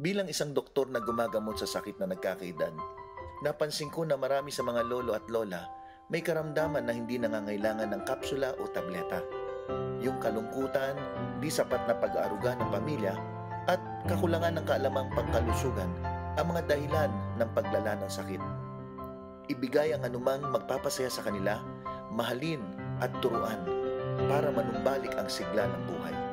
Bilang isang doktor na gumagamot sa sakit na nagkakaedad, napansin ko na marami sa mga lolo at lola may karamdaman na hindi nangangailangan ng kapsula o tableta. Yung kalungkutan, di sapat na pag-aaruga ng pamilya, at kakulangan ng kaalamang pangkalusugan ang mga dahilan ng paglala ng sakit. Ibigay ang anumang magpapasaya sa kanila, mahalin at turuan para manumbalik ang sigla ng buhay.